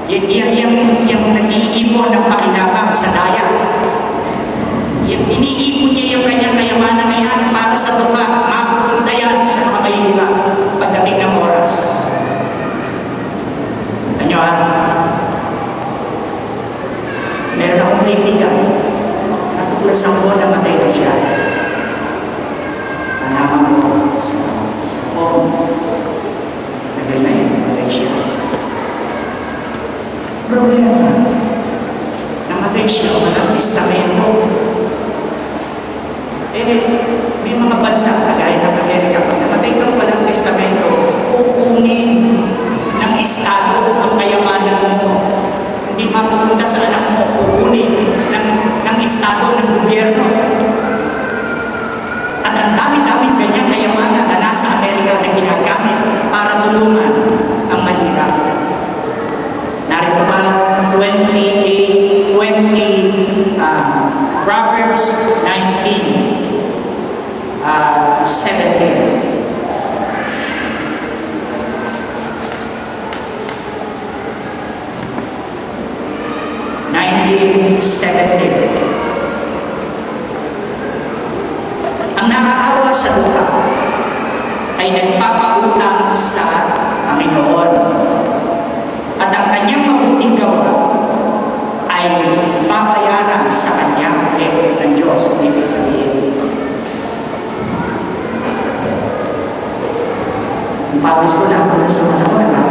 Yung nag-iipon ng pakinabang sa daya. Iniipon niya yung kanyang kayamanan na yan para sa lupa, mapupunta yan sa mga mahihirap pagdating ng oras. Ano ha? Meron akong kaibigan, natuklasan ko na matay na siya. Nalaman ko sa phone, tagal na yun, matay siya. Problema, namatay siya, walang testamento. May mga bansa, kagaya ng Amerika, pag namatay kang walang testamento, kukunin ng estado ang kayamanan mo. Hindi mapupunta sa anak mo, kukunin ng estado, ng gobyerno. At ang dami-daming ganyang kayamanan na nasa Amerika na ginagamit para tulungan ang mahirap. Narito pa 20 Proverbs 19 17. Ang nakaawa sa lupa ay nagpapautang sa Panginoon at ang kanyang mabuting gawa ay babayaran sa kanyang ng Diyos. Ibig sabihin, pawis ko na ako sa panahon na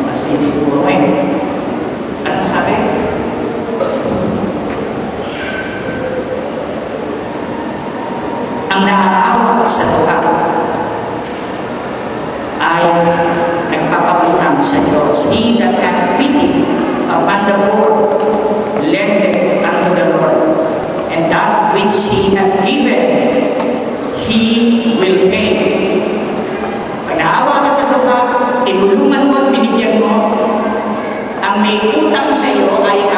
kasi puro anong sabi? Ang naaawa sa lupa ay nagpapakutang sa Diyos. He that hath pity upon the poor lendeth unto the Lord, and that which he hath given, he will pay. Pag naawa ka sa lupa, tinulungan mo at binigyan mo, ang may utang sa iyo ay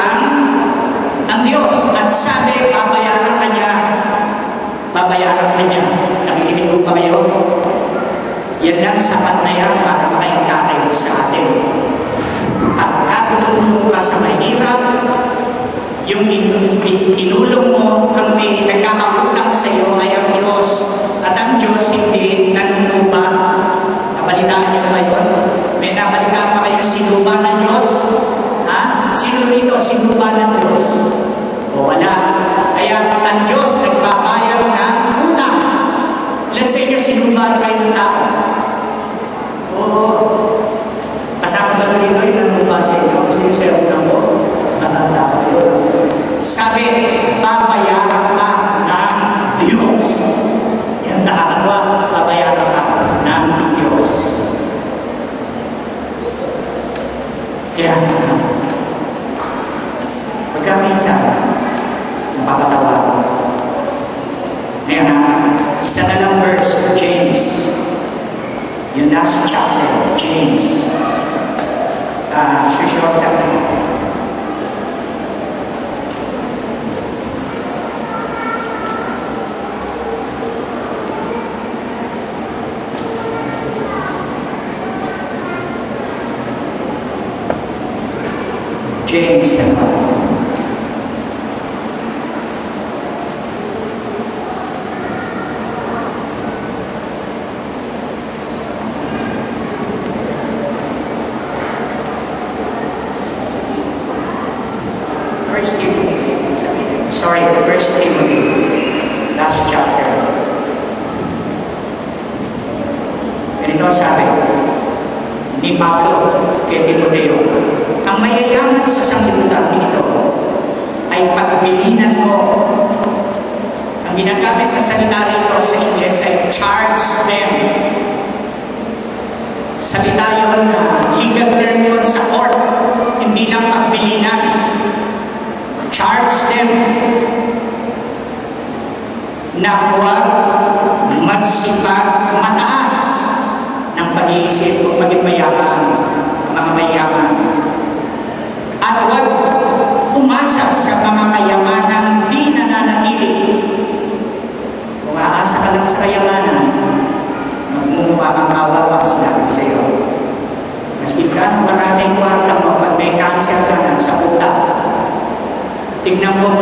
ang Diyos. At sabi, babayaran ka niya. Babayaran ka niya. Nakikinig ko pa kayo? Yan lang sapat na yan para makaingkatay sa atin. At katulong ka sa mahirap, yung tinulong mo, ang may nagkakautang sa iyo ay ang Diyos. At ang Diyos hindi nanunuba. Napalitaan niyo na ngayon? May napalitaan pa kayo sinuba ng Diyos? Ha? Sino rito sinuba ng Diyos? O wala. Kaya ang Diyos nagbabayad ng utang. Let's say na sinuba kayo ng tao. Oo. Kasama ba rito yung nanuba sa inyo? Gusto yung sa utang mo? Matanda ko yun. Sabi, babayaran ka ng Diyos. Yan nakakatawa, babayaran ka ng Diyos. Kaya, pagkamisa, napakatawa. Ngayon, isa na lang verse, James. Yung last chapter, James. Short lang. James First Timothy, last chapter. Ganito sabi ni Pablo kay Timoteo, ang mayayaman sa sanglibutan dito ay pagbilinan mo. Ang ginagamit na salita rito sa Ingles ay charge them. Salita yun na legal term yun sa court, hindi lang pagbilinan. Charge them na huwag magsipag mataas ng pag-iisip o maging mayaman, mga mayaman. At huwag umasa sa mga kayamanang di nananatili.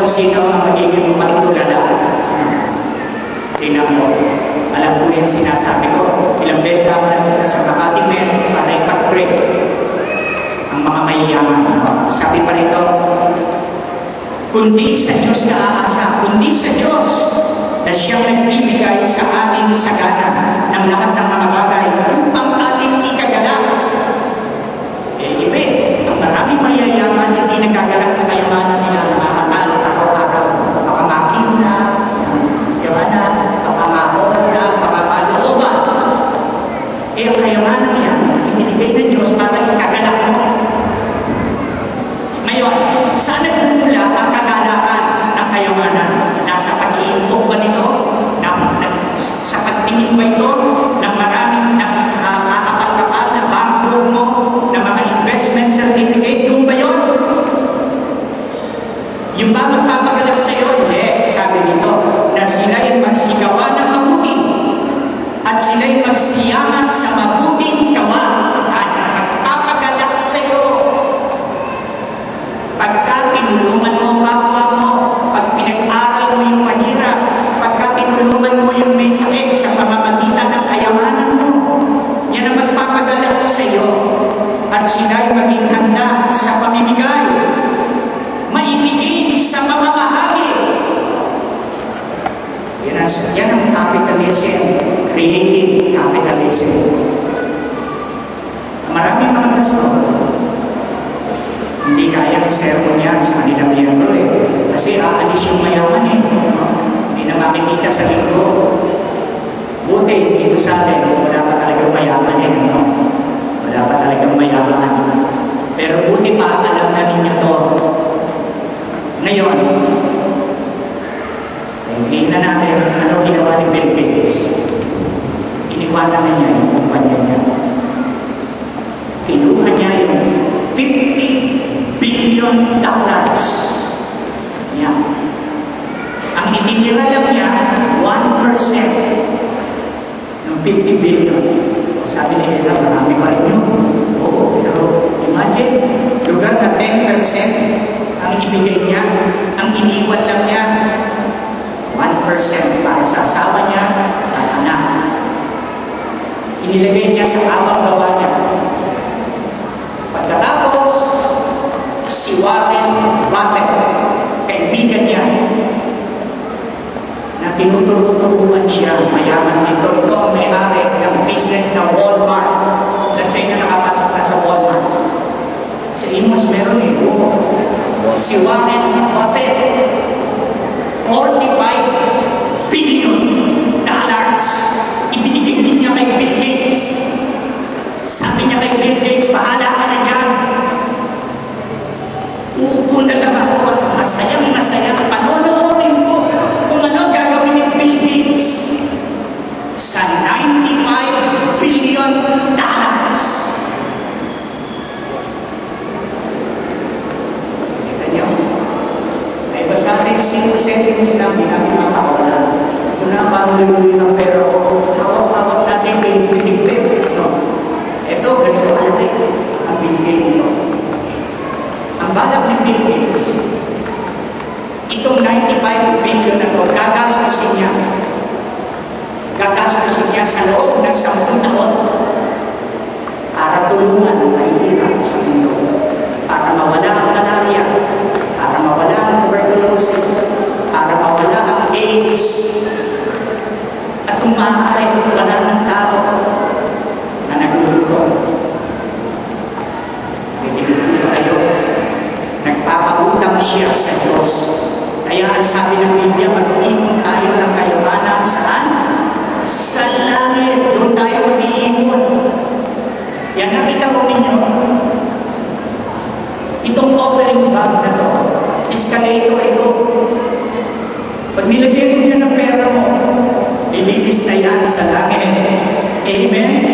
sino ang magiging magtulala. Tingnan mo. Alam ko yung sinasabi ko. Ilang beses na ako nandito sa Makati Men para ipag-pray ang mga mayayaman. Sabi pa rito, kundi sa Diyos ka aasa, kundi sa Diyos na siyang nagbibigay sa ating sagana ng lahat ng mga bagay upang ating ikagalak. Iba, ang maraming mayayaman hindi nagagalak sa kayamanan nila, namamatalo araw-araw, baka makina, yawana, baka mahoda, baka malooban. Ang kayamanan niya, ibinigay ng Diyos para ikagalak mo. Ngayon, saan nagmumula ang kagalakan ng kayamanan? Nasa pag-iimpok ba nito? Sa pagtingin ba ito ng maraming nakakapal-kapal na bangko mo, na mga investment certificate? Doon ba yun? Yung ba magpapagalak sa iyo? Hindi. Sabi nito, na sila'y magsigawa ng mabuti at sila'y magsiyahan sa mabuting gawa at magpapagalak sa iyo. Pagka pinulungan mo kapwa mo, pag pinag-aral mo yung mahirap, pagka pinulungan mo yung may sakit sa pamamagitan ng kayamanan mo, yan ang magpapagalak sa iyo. At sila'y maging handa sa pamimigay, maibigin sa mamamahagi. Yan ang capitalism, creative capitalism. Maraming mga pastor, hindi kaya ng sermon yan sa kanilang miyembro kasi aalis yung mayaman no? Hindi na makikita sa linggo. Buti dito sa atin, wala pa talagang mayaman no? Wala pa talagang mayaman. Pero buti pa, alam na ninyo to. Ngayon, tingnan na natin ano ginawa ni Bill Gates. Iniwanan na niya yung kumpanya niya. Kinuha niya yung $50 billion. Yan. Ang itinira lang niya, 1% ng 50 billion. Sabi ni Ella, marami pa rin yun. Oo, pero imagine, lugar na 10% ang ibigay niya, ang iniwan lang niya, 1% para sa asawa niya at anak. Inilagay niya sa abang gawa niya. Pagkatapos, si Warren Buffett, kaibigan niya, na tinutulungan siya, mayaman dito. Ito ang may-ari ng business na Walmart. Let's say na nakapasok na sa Walmart. Sa Imos meron si Warren Buffett, $45 billion ibinigay niya kay Bill Gates. Sabi niya kay Bill Gates, bahala ka na dyan. Uupo na lang ako at masayang-masaya panonoorin ko kung ano gagawin ni Bill Gates sa $95 billion. Kita niyo? Ay basahin 5 seconds lang, ginamit ang kawalan. Ito na ang lululoy ng pera ko. Hawak-hawak natin kay pinigpip. No? Ito, ganito kalaki ang binigay nito. Ang balak ni Bill Gates, itong $95 billion na ito, gagastusin niya. Gagastusin niya sa loob ng 10 taon para tulungan ang kahihirap sa mundo, para mawala ang malaria, para mawala ang tuberculosis, para mawala ang AIDS, at kung maaari wala ng tao na nagluluto. Nakikinig kayo, nagpapautang siya sa Diyos. Kaya ang sabi ng Biblia, mag-iipon tayo ng kayamanan saan? Sa langit. Doon tayo mag-iipon. Yan, nakita mo ninyo, itong offering bag na to, escalator ito. Pag nilagay mo dyan ang pera mo, lililis na yan sa langit. Amen?